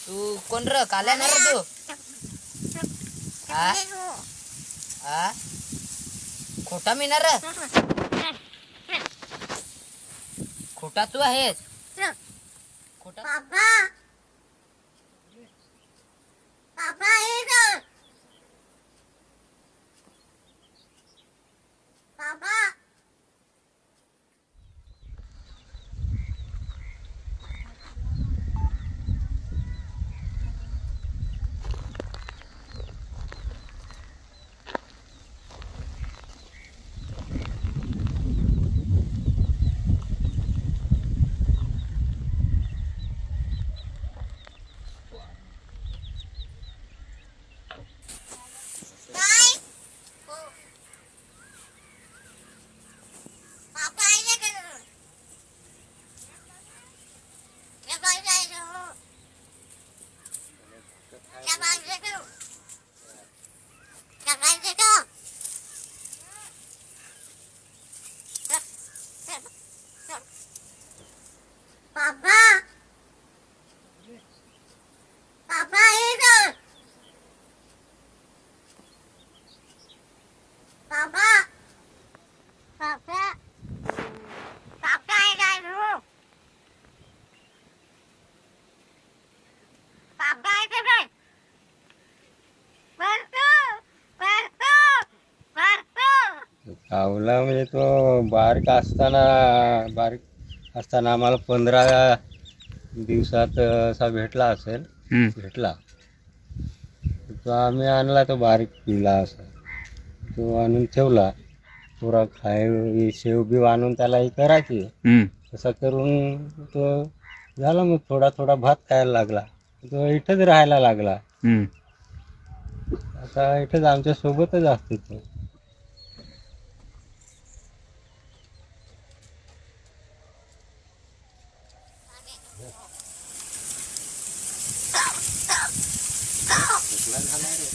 तू कोण र काल्या ना रे तू हा हा खोटा मी ना रे खोटा तू आहेस खोटा आवला म्हणजे तो बारीक असताना आम्हाला 15 दिवसात असा भेटला असेल. भेटला तो आम्ही आणला, तो बारीक पिला असा तो आणून ठेवला. पुरा खाय शेव बी आणून त्याला ही करायची. तसं करून तो झाला, मग थोडा थोडा भात खायला लागला. तो इथंच राहायला लागला. आता इथंच आमच्या सोबतच असतो तो. खोकला झाला रे